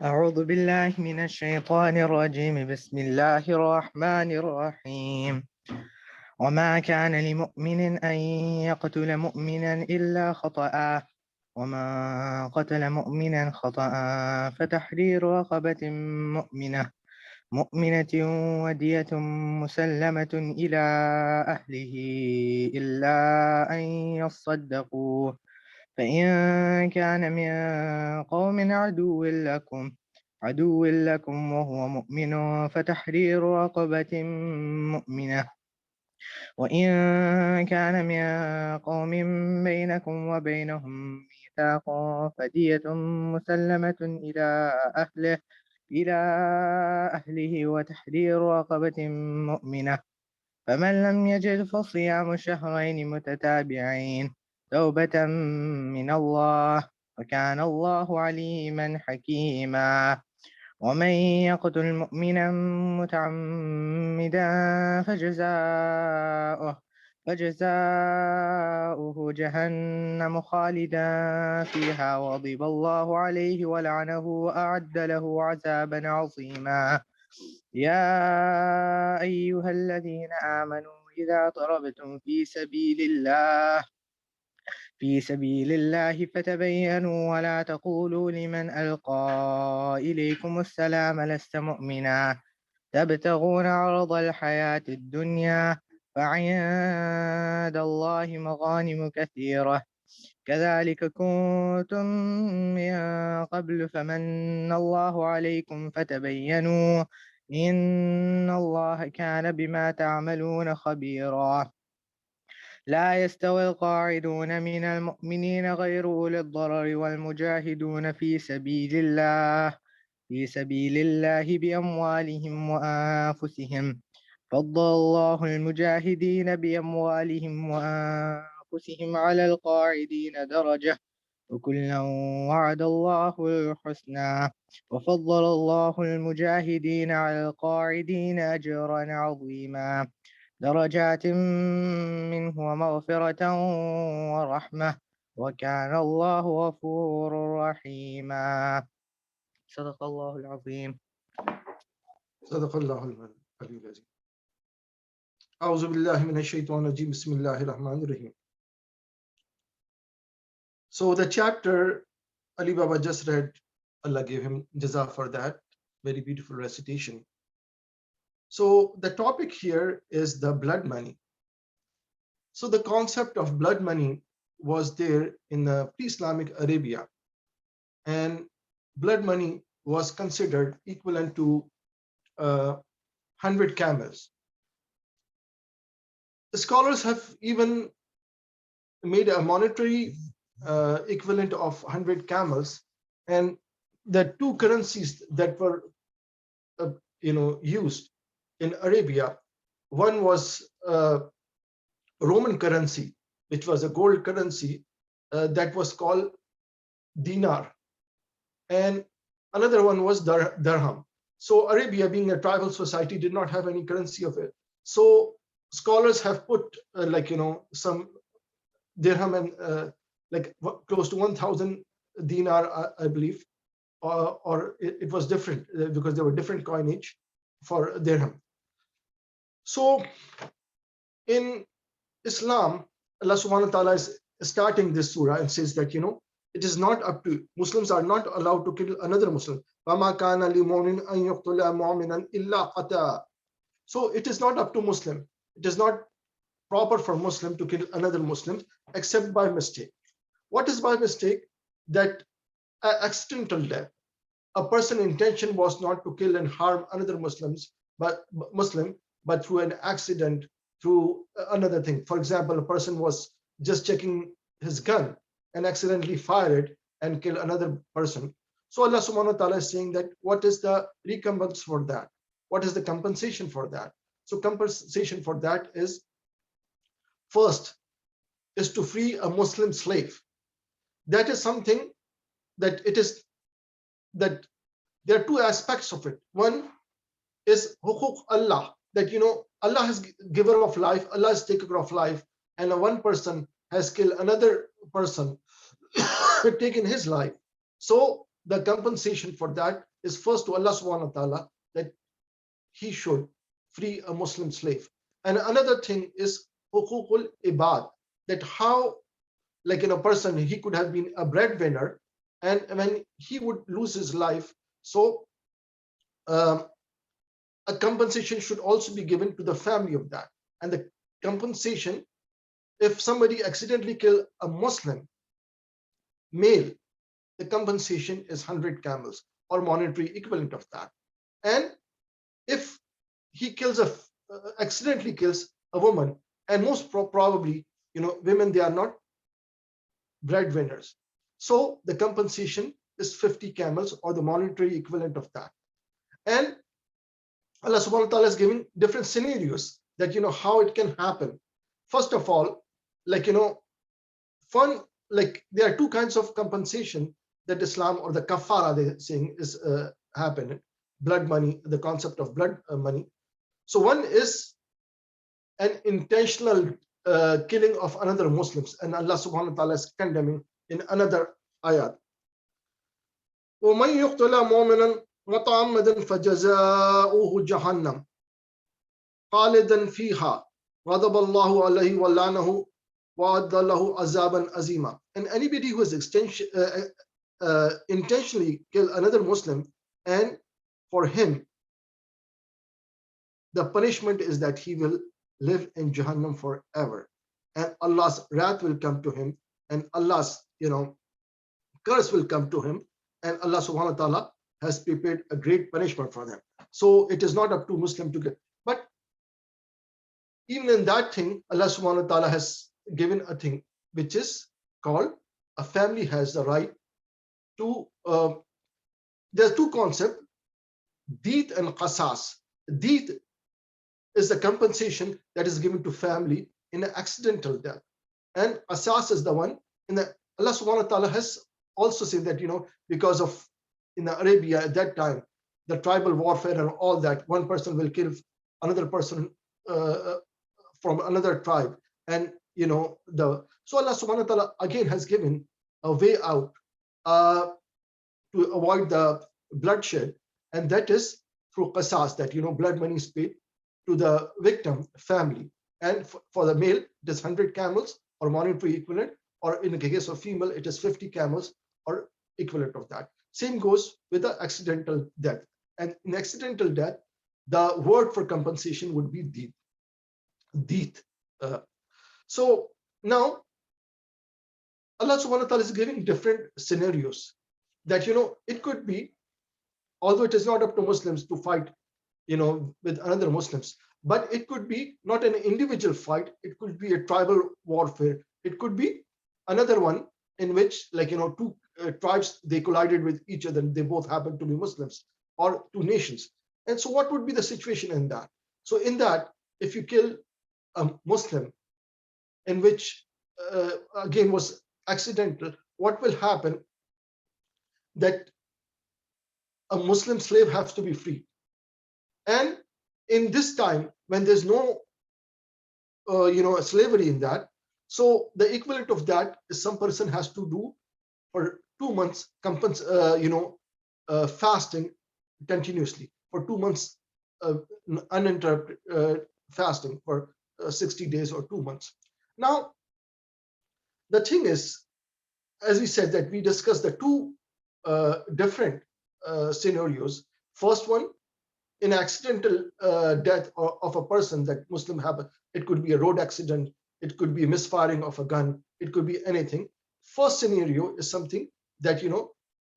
أعوذ بالله من الشيطان الرجيم بسم الله الرحمن الرحيم وما كان لمؤمن أن يقتل مؤمنا إلا خطأ وما قتل مؤمنا خطأ فتحرير رقبة مؤمنة ودية مسلمة إلى أهله إلا أن يصدقوا فإن كان من قوم عدو لكم وهو مؤمن فتحرير رقبة مؤمنة وإن كان من قوم بينكم وبينهم ميثاق فدية مسلمة إلى أهله وتحرير رقبة مؤمنة فمن لم يجد فصيام شهرين متتابعين توبة من الله وكان الله عليما حكيما ومن يقتل مؤمنا متعمدا فجزاؤه جهنم خالدا فيها وغضب الله عليه ولعنه وأعد له عذابا عظيما يا أيها الذين آمنوا إذا ضربتم في سبيل الله فتبينوا ولا تقولوا لمن ألقى إليكم السلام لست مؤمنا تبتغون عرض الحياة الدنيا فعند الله مغانم كثيرة كذلك كنتم من قبل فمن الله عليكم فتبينوا إن الله كان بما تعملون خبيرا لا يستوي القاعدون من المؤمنين غير أولي الضرر والمجاهدون في سبيل الله بأموالهم وأنفسهم فضل الله المجاهدين بأموالهم وأنفسهم على القاعدين درجة وكلا وعد الله الحسنى وفضل الله المجاهدين على القاعدين أجرا عظيما درجات منه ومغفرة ورحمة وكان الله غفورا رحيما صدق الله العظيم. صدق الله العلي العظيم. أعوذ بالله من الشيطان الرجيم بسم الله الرحمن الرحيم. So the chapter Ali Baba just read, Allah gave him jaza for that, very beautiful recitation. So the topic here is the blood money. So the concept of blood money was there in the pre-Islamic Arabia, and blood money was considered equivalent to 100 camels. The scholars have even made a monetary equivalent of 100 camels, and the two currencies that were used in Arabia, one was Roman currency, which was a gold currency that was called dinar, and another one was dirham. So Arabia, being a tribal society, did not have any currency of it. So scholars have put some dirham and close to 1,000 dinar, I believe, or it was different because there were different coinage for dirham. So in Islam, Allah subhanahu wa ta'ala is starting this surah and says that it is not up to Muslims are not allowed to kill another Muslim. So it is not up to Muslim. It is not proper for Muslim to kill another Muslim except by mistake. What is by mistake? That accidental death. A person's intention was not to kill and harm another Muslim, but through an accident, through another thing. For example, a person was just checking his gun and accidentally fired and killed another person. So Allah subhanahu wa ta'ala is saying that what is the recompense for that? What is the compensation for that? So compensation for that is, first, is to free a Muslim slave. That is something that that there are two aspects of it. One is hukuk Allah, that Allah is giver of life, Allah is taker of life, and one person has killed another person, taken his life, so the compensation for that is first to Allah subhanahu wa ta'ala, that he should free a Muslim slave. And another thing is hukukul ibad, that how, like in a person, he could have been a breadwinner, and when he would lose his life, so a compensation should also be given to the family of that. And the compensation, if somebody accidentally kill a Muslim male, the compensation is 100 camels or monetary equivalent of that. And if he kills accidentally kills a woman, and most probably, women, they are not breadwinners, so the compensation is 50 camels or the monetary equivalent of that. And Allah subhanahu wa ta'ala is giving different scenarios that how it can happen. First of all, like there are two kinds of compensation that Islam, or the kafara they're saying, is happening. Blood money, the concept of blood money. So one is an intentional killing of another Muslims, and Allah subhanahu wa ta'ala is condemning in another ayat. وَمَنْ يُقْتَلَ مُؤْمِنًا مُتَعَمِّدًا فَجَزَاؤُهُ جَهَنَّمَ خَالِدًا فِيهَا غَضِبَ اللَّهُ عَلَيْهِ وَلَعْنَهُ وَأَعَدَّ لَهُ عَذَابًا عَظِيمًا. And anybody who has intentionally kill another Muslim, and for him the punishment is that he will live in Jahannam forever, and Allah's wrath will come to him, and Allah's curse will come to him, and Allah subhanahu wa ta'ala has prepared a great punishment for them. So it is not up to Muslim to get, but even in that thing, Allah subhanahu wa ta'ala has given a thing which is called, a family has the right to, there are two concepts, deed and qasas. Deed is the compensation that is given to family in an accidental death, and qasas is the one in the, Allah subhanahu wa ta'ala has also said that because of in Arabia at that time, the tribal warfare and all that, one person will kill another person from another tribe, and so Allah subhanahu wa ta'ala again has given a way out to avoid the bloodshed, and that is through qasas, that blood money is paid to the victim family. And for the male, it is 100 camels or monetary equivalent, or in the case of female, it is 50 camels or equivalent of that. Same goes with the accidental death. And in accidental death, the word for compensation would be deed. Deed. So now Allah subhanahu wa ta'ala is giving different scenarios that it could be, although it is not up to Muslims to fight with other Muslims, but it could be not an individual fight, it could be a tribal warfare, it could be another one in which two tribes, they collided with each other, they both happen to be Muslims, or two nations. And so what would be the situation in that? So in that, if you kill a Muslim in which again was accidental, what will happen, that a Muslim slave has to be free. And in this time when there's no slavery in that, so the equivalent of that is some person has to do for 2 months fasting continuously for 2 months, uninterrupted fasting for 60 days or 2 months. Now the thing is, as we said, that we discussed the two different scenarios. First one, in accidental death of a person that Muslim have, it could be a road accident, it could be a misfiring of a gun, it could be anything. First scenario is something that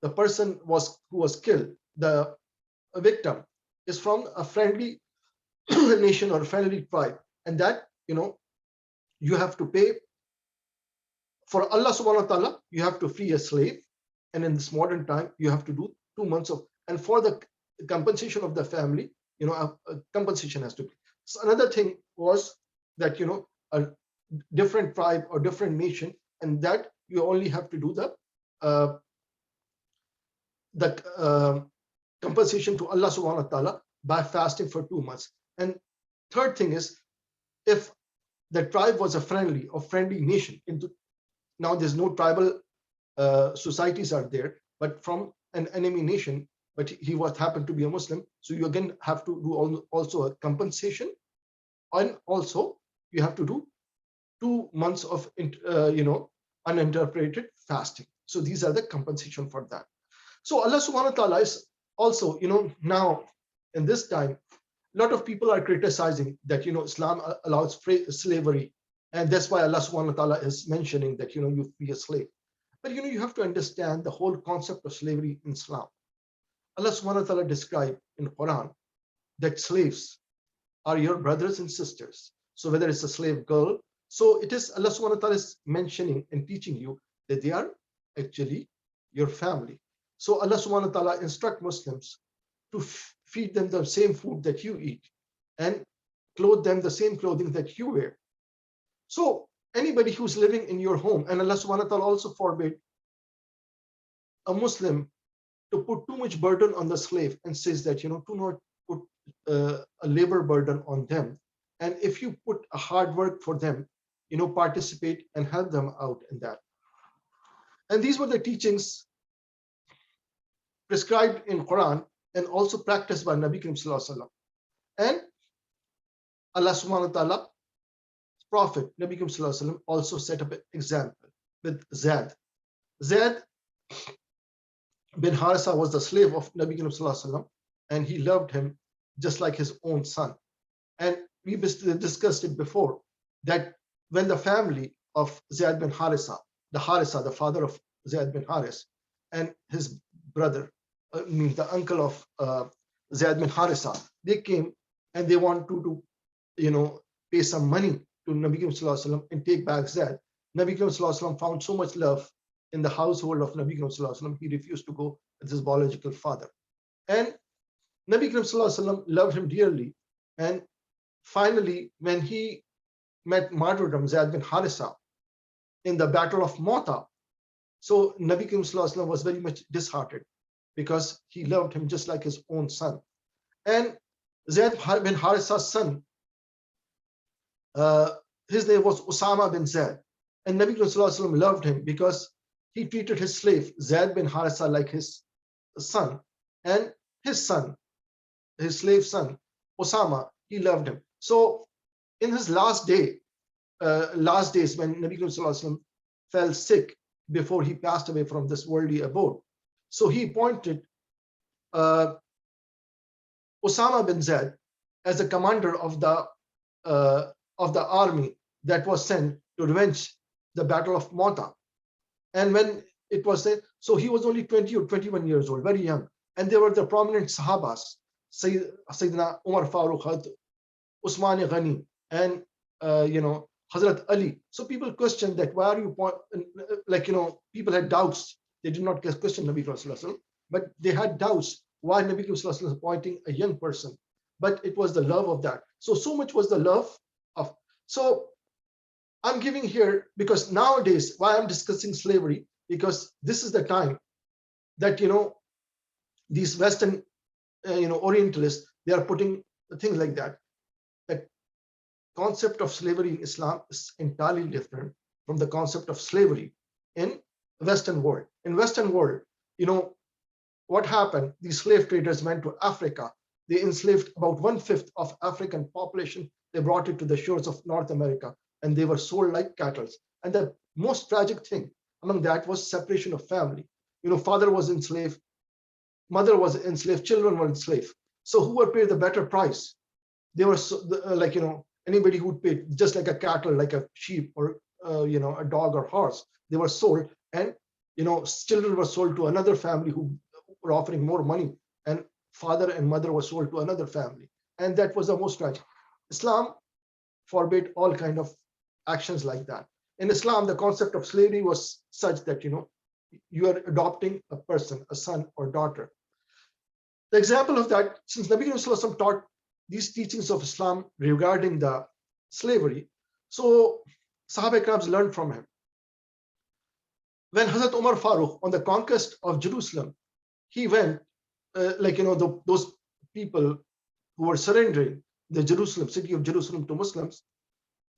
the person who was killed, the victim, is from a friendly nation or a friendly tribe, and that you have to pay for Allah subhanahu wa ta'ala, you have to free a slave, and in this modern time you have to do 2 months of, and for the compensation of the family, a compensation has to be. So another thing was that a different tribe or different nation, and that you only have to do the compensation to Allah subhanahu wa ta'ala by fasting for 2 months. And third thing is, if the tribe was a friendly nation. Now there's no tribal societies are there, but from an enemy nation, but he was happened to be a Muslim. So you again have to do also a compensation, and also you have to do 2 months of uninterpreted fasting. So these are the compensation for that. So Allah subhanahu wa ta'ala is also, now in this time, a lot of people are criticizing that, Islam allows slavery. And that's why Allah subhanahu wa ta'ala is mentioning that, you be a slave. But, you have to understand the whole concept of slavery in Islam. Allah subhanahu wa ta'ala described in Quran that slaves are your brothers and sisters. So whether it's a slave girl, so it is Allah subhanahu wa ta'ala is mentioning and teaching you that they are actually your family. So Allah subhanahu wa ta'ala instruct Muslims to feed them the same food that you eat and clothe them the same clothing that you wear. So anybody who's living in your home, and Allah subhanahu wa ta'ala also forbade a Muslim to put too much burden on the slave, and says that, do not put a labor burden on them. And if you put a hard work for them, participate and help them out in that. And these were the teachings prescribed in Quran and also practiced by Nabi Karim Sallallahu Alaihi Wasallam. And Allah subhanahu wa ta'ala, Prophet Nabi Karim Sallallahu Alaihi Wasallam also set up an example with Zaid. Zaid bin Harisa was the slave of Nabi Karim Sallallahu Alaihi Wasallam, and he loved him just like his own son. And we discussed it before that when the family of Zaid bin Harisa, the father of Zaid bin Haris, and his brother, means the uncle of Zaid bin Harisa, they came and they want to pay some money to Nabi Karim Sallallahu Alaihi Wasallam and take back Zaid. Nabi Karim Sallallahu Alaihi Wasallam found so much love in the household of Nabi Karim Sallallahu Alaihi Wasallam, he refused to go with his biological father. And Nabi Karim Sallallahu Alaihi Wasallam loved him dearly. And finally, when he met martyrdom, Zaid bin Harisa, in the battle of Mota, so Nabi Karim Sallallahu Alaihi Wasallam was very much disheartened because he loved him just like his own son. And Zaid bin Harisa's son, his name was Usama bin Zaid. And Nabi Karim Sallallahu Alaihi Wasallam loved him because he treated his slave, Zaid bin Harisa, like his son. And his son, his slave son, Usama, he loved him. So in his last days, when Nabi Karim Sallallahu Alaihi Wasallam fell sick before he passed away from this worldly abode, so he appointed Usama bin Zaid as a commander of the army that was sent to revenge the battle of Mota. And when it was said, so he was only 20 or 21 years old, very young. And there were the prominent Sahabas, Sayyidina Umar Farooq, Usman Ghani, and Hazrat Ali. So people questioned that, why are you people had doubts. They did not question Nabi Sallallahu Alaihi Wasallam, but they had doubts why Nabi Sallallahu Alaihi Wasallam was appointing a young person. But it was the love of that. So much was the love of. So I'm giving here, because nowadays, why I'm discussing slavery, because this is the time that, these Western, Orientalists, they are putting things like that. The concept of slavery in Islam is entirely different from the concept of slavery in Western world. In Western world, what happened? These slave traders went to Africa. They enslaved about 1/5 of African population. They brought it to the shores of North America, and they were sold like cattle. And the most tragic thing among that was separation of family. Father was enslaved, mother was enslaved, children were enslaved. So who would pay the better price? They were anybody who would pay, just like a cattle, like a sheep, or a dog or horse. They were sold, and children were sold to another family who were offering more money, and father and mother were sold to another family. And that was the most tragic. Islam forbade all kind of actions like that. In Islam, the concept of slavery was such that you are adopting a person, a son or daughter. The example of that, since Nabi Sallallahu Alaihi Wasallam taught these teachings of Islam regarding the slavery, so Sahaba Ikrams learned from him. When Hazrat Umar Farooq, on the conquest of Jerusalem, he went, those people who were surrendering the city of Jerusalem to Muslims,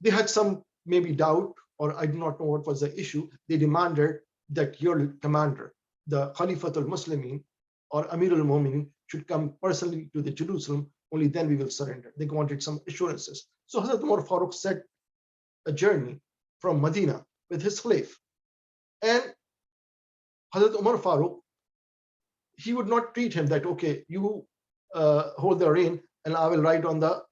They had some maybe doubt, or I do not know what was the issue. They demanded that your commander, the Khalifatul Muslimin or Amirul Mu'minin, should come personally to the Jerusalem. Only then we will surrender. They wanted some assurances. So Hazrat Umar Farooq set a journey from Medina with his slave. And Hazrat Umar Farooq, he would not treat him that, okay, you hold the rein and I will ride on the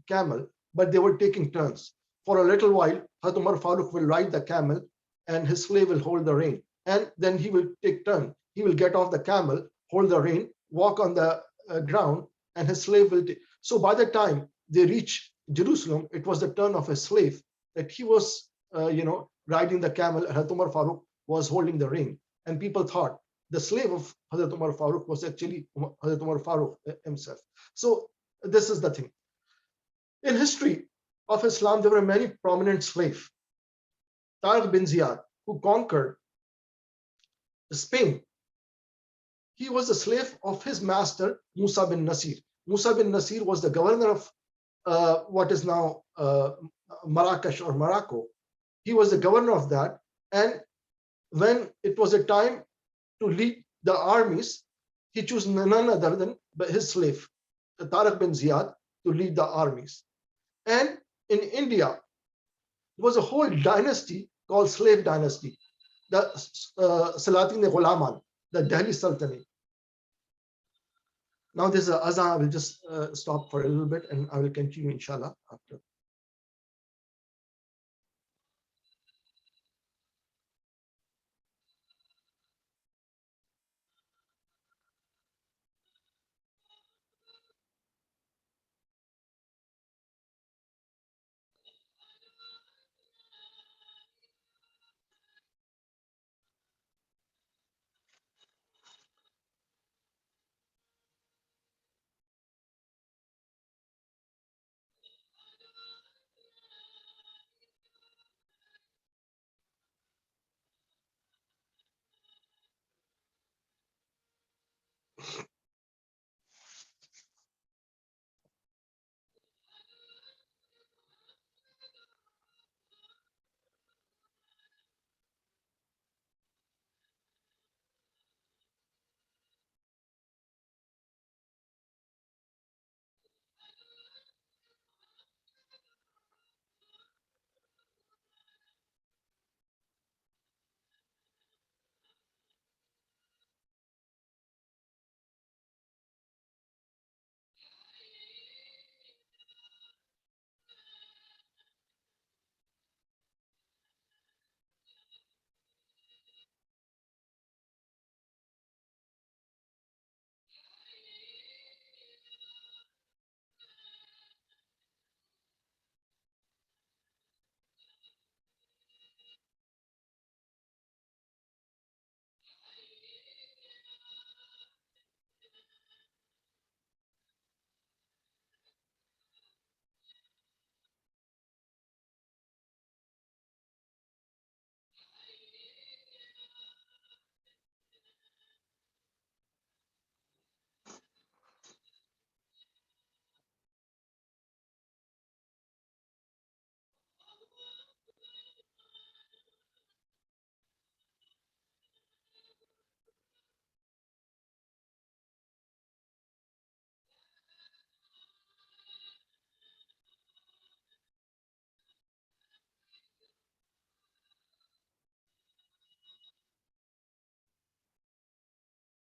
camel, but they were taking turns. For a little while, Hazrat Umar Farooq will ride the camel and his slave will hold the rein. And then he will take turn. He will get off the camel, hold the rein, walk on the ground, and his slave will take. So by the time they reach Jerusalem, it was the turn of his slave that he was, riding the camel, and Hazrat Umar Farooq was holding the rein. And people thought the slave of Hazrat Umar Farooq was actually Hazrat Umar Farooq himself. So this is the thing. In history of Islam, there were many prominent slaves. Tariq bin Ziyad, who conquered Spain, he was a slave of his master, Musa bin Nasir. Musa bin Nasir was the governor of what is now Marrakesh or Morocco. He was the governor of that. And when it was a time to lead the armies, he chose none other than his slave, Tariq bin Ziyad, to lead the armies. And in India, there was a whole dynasty called slave dynasty, the Salatin-e-Ghulaman, the Delhi Sultanate. Now there's a azan. I will just stop for a little bit and I will continue inshallah after.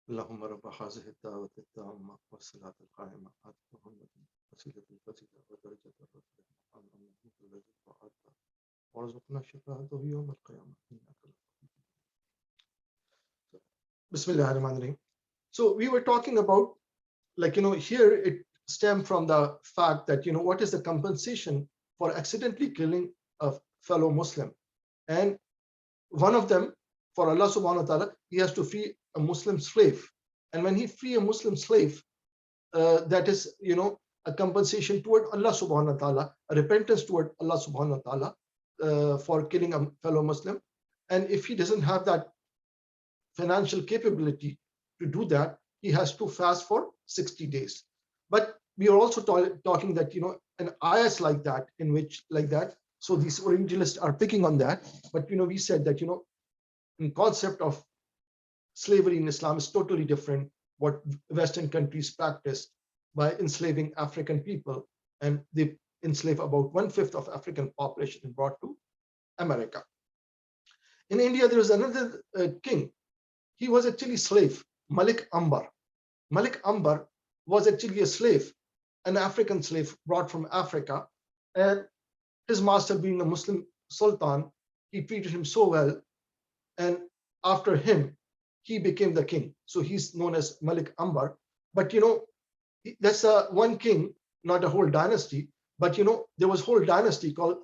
اللهم رب هذه الدعوة التامة والصلاة القائمة آت محمد وسيلة الفضيلة ودرجة الرفيع مقام المحمود الذي وعدته وارزقنا شفاعته يوم القيامة إنك Bismillah ar-Rahman ar-Rahim. So we were talking about, here it stemmed from the fact that, what is the compensation for accidentally killing a fellow Muslim? And one of them, for Allah subhanahu wa ta'ala, he has to free a Muslim slave. And when he free a Muslim slave, that is, a compensation toward Allah subhanahu wa ta'ala, a repentance toward Allah subhanahu wa ta'ala for killing a fellow Muslim. And if he doesn't have that financial capability to do that, he has to fast for 60 days. But we are also talking that, an ayahs like that, in which like that. So these Orientalists are picking on that. But, we said that, in concept of slavery in Islam is totally different what Western countries practice by enslaving African people. And they enslave about 1/5 of African population and brought to America. In India, there was another king. He was actually slave, Malik Ambar. Malik Ambar was actually a slave, an African slave brought from Africa. And his master, being a Muslim sultan, he treated him so well. And after him, he became the king. So he's known as Malik Ambar. But, that's one king, not a whole dynasty. But, there was a whole dynasty called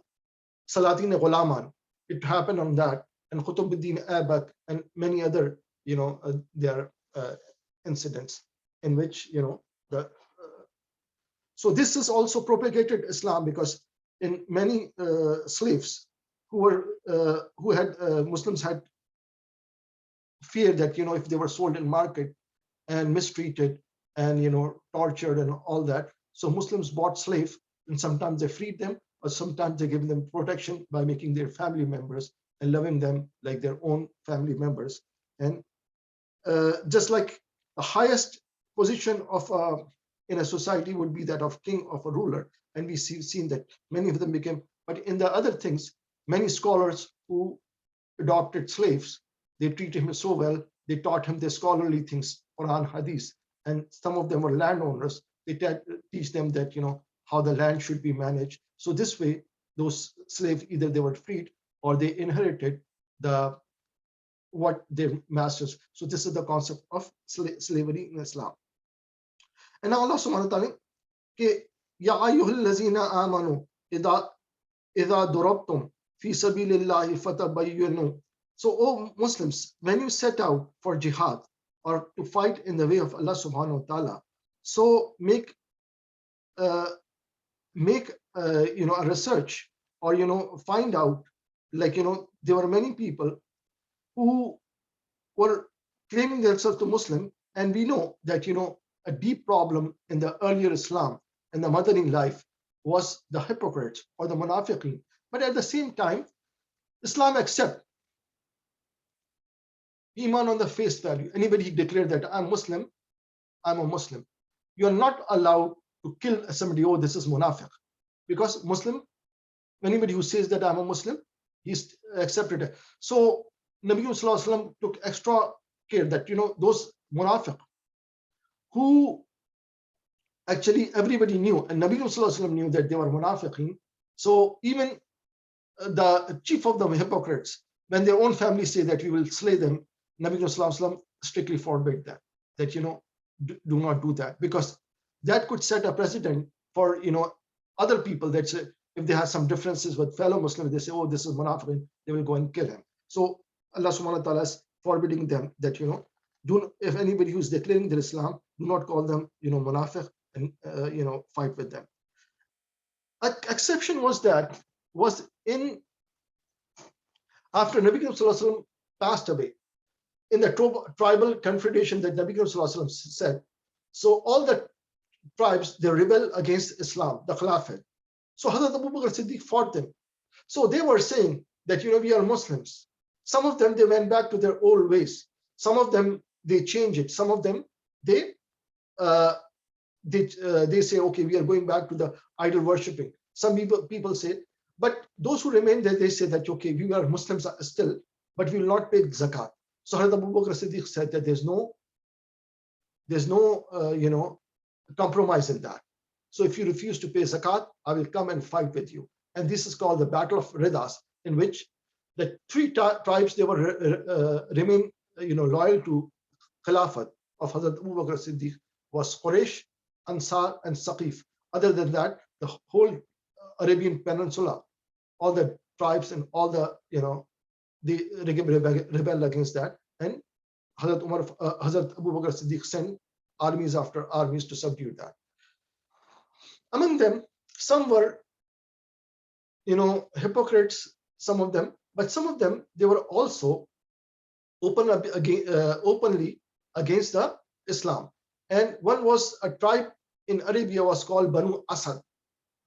Salatin-e Ghulaman. It happened on that. And Qutubuddin Aibak and many other, their incidents in which, so this is also propagated Islam, because in many slaves who had Muslims had feared that, if they were sold in market and mistreated and, tortured and all that. So Muslims bought slaves, and sometimes they freed them, or sometimes they give them protection by making their family members and loving them like their own family members. And just like the highest position of in a society would be that of king, of a ruler. And we seen that many of them became, but in the other things, many scholars who adopted slaves, they treated him so well, they taught him the scholarly things, Quran, Hadith, and some of them were landowners. They teach them that, how the land should be managed. So this way, those slaves, either they were freed or they inherited what their masters. So this is the concept of slavery in Islam. And now Allah subhanahu wa ta'ala, Ya ayyuhal lazina amanu idha durabtum fi sabilillahi fatabayyanu. So, O Muslims, when you set out for jihad or to fight in the way of Allah subhanahu wa ta'ala, so make a research, or find out, like, there were many people who were claiming themselves to Muslim, and we know that, a deep problem in the earlier Islam and the Madani life was the hypocrites or the munafiqeen. But at the same time, Islam accepts Iman on the face value. Anybody declared that I'm Muslim, I'm a Muslim. You are not allowed to kill somebody, oh, this is munafiq. Because Muslim, anybody who says that I'm a Muslim, he's accepted it. So Nabi Sallallahu Alaihi Wasallam took extra care that, those munafiq, who actually everybody knew, and Nabi Sallallahu Alaihi Wasallam knew that they were munafiqeen. So even the chief of the hypocrites, when their own family say that we will slay them, Nabi Sallallahu Alaihi Wasallam strictly forbade that, do not do that, because that could set a precedent for, other people that say, if they have some differences with fellow Muslims, they say, oh, this is munafiq, they will go and kill him. So Allah subhanahu wa ta'ala is forbidding them that, if anybody who's declaring their Islam, do not call them, munafiq, and, fight with them. An exception was in after Nabi Sallallahu Alaihi Wasallam passed away, in the tribal confederation that Nabi Sallallahu Alaihi Wasallam said. So all the tribes, they rebel against Islam, the Khilafat. So Hazrat Abu Bakr Siddiq fought them. So they were saying that, we are Muslims. Some of them, they went back to their old ways. Some of them, they change it. Some of them, they say, okay, we are going back to the idol worshipping. Some people say, but those who remain there, they say that, okay, we are Muslims still, but we will not pay zakat. So Hazrat Abu Bakr Siddiq said that there's no compromise in that. So if you refuse to pay zakat, I will come and fight with you. And this is called the Battle of Ridas, in which the three tribes, they were remain loyal to Khilafat of Hazrat Abu Bakr Siddiq, was Quraysh, Ansar, and Saqif. Other than that, the whole Arabian Peninsula, all the tribes and all the they rebel against that, and Hazrat Abu Bakr Siddiq sent armies after armies to subdue that. Among them, some were, hypocrites, some of them, but some of them, they were also openly against the Islam. And one was a tribe in Arabia was called Banu Asad.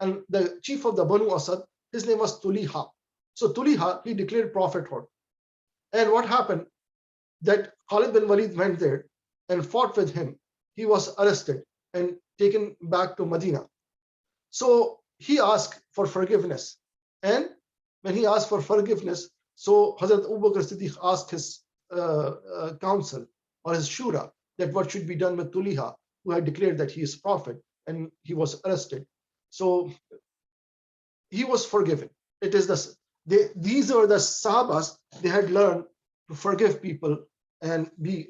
And the chief of the Banu Asad, his name was Tuliha. So Tuliha, he declared prophethood. And what happened? That Khalid bin Walid went there and fought with him. He was arrested and taken back to Medina. So he asked for forgiveness. And when he asked for forgiveness, so Hazrat Abu Bakr Siddiq asked his council or his shura that what should be done with Tuliha, who had declared that he is prophet, and he was arrested. So he was forgiven. It is these are the Sahabas, they had learned to forgive people and be.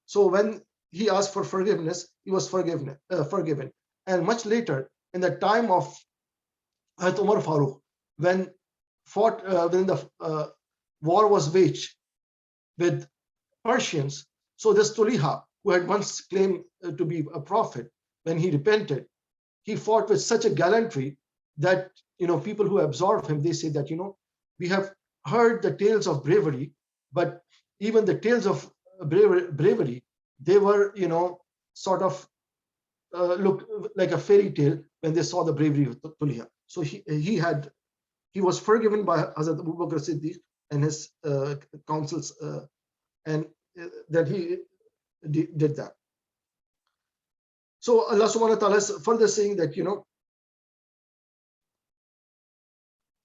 So when he asked for forgiveness, he was forgiven. And much later, in the time of Hazrat Umar Farooq, when the war was waged with Persians, so this Tuliha, who had once claimed to be a prophet, when he repented, he fought with such a gallantry that people who absorb him, they say that we have heard the tales of bravery, but even the tales of bravery, they were sort of look like a fairy tale when they saw the bravery of Tuliha. So he was forgiven by Hazrat Abu Bakr Siddiq and his councils, and that he did that. So Allah subhanahu wa ta'ala is further saying that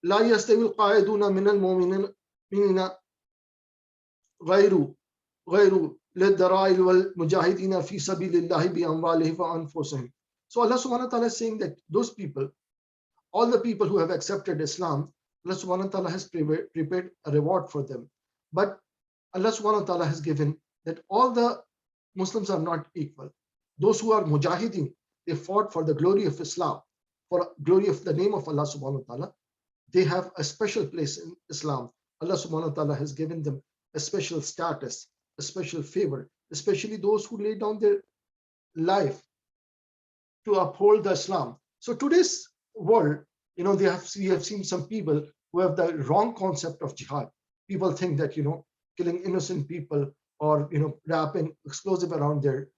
لا يستوي القاعدون من المؤمنين غير للدرائل والمجاهدين في سبيل الله بأموالهم وأنفسهم. So Allah subhanahu wa ta'ala is saying that those people, all the people who have accepted Islam, Allah subhanahu wa ta'ala has prepared a reward for them. But Allah subhanahu wa ta'ala has given that all the Muslims are not equal. Those who are mujahideen, they fought for the glory of Islam, for glory of the name of Allah subhanahu wa ta'ala. They have a special place in Islam. Allah subhanahu wa ta'ala has given them a special status, a special favor, especially those who lay down their life to uphold the Islam. So today's world, we have seen some people who have the wrong concept of jihad. People think that killing innocent people or wrapping explosive around their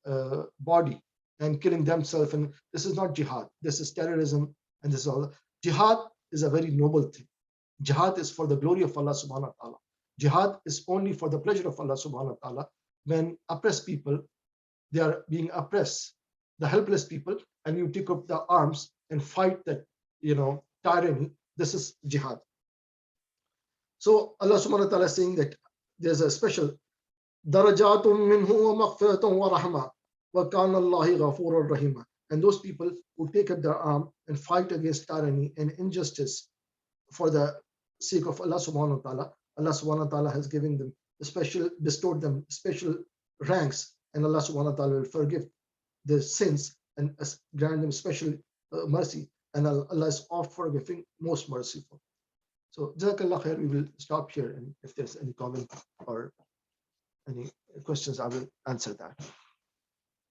body and killing themselves, and this is not jihad. This is terrorism, and this is all. Jihad is a very noble thing. Jihad is for the glory of Allah subhanahu wa ta'ala. Jihad is only for the pleasure of Allah subhanahu wa ta'ala. When oppressed people, they are being oppressed, the helpless people, and you take up the arms and fight that tyranny, this is jihad. So Allah subhanahu wa ta'ala is saying that there's a special darajatum minhu wa maghfiratun wa rahma wa kana Allahi ghafurur rahima. And those people who take up their arm and fight against tyranny and injustice for the sake of Allah subhanahu wa ta'ala, Allah subhanahu wa ta'ala has given them bestowed them special ranks, and Allah subhanahu wa ta'ala will forgive their sins and grant them special mercy, and Allah is oft forgiving, most merciful. So Jazakallah khair, we will stop here, and if there's any comment or any questions, I will answer that.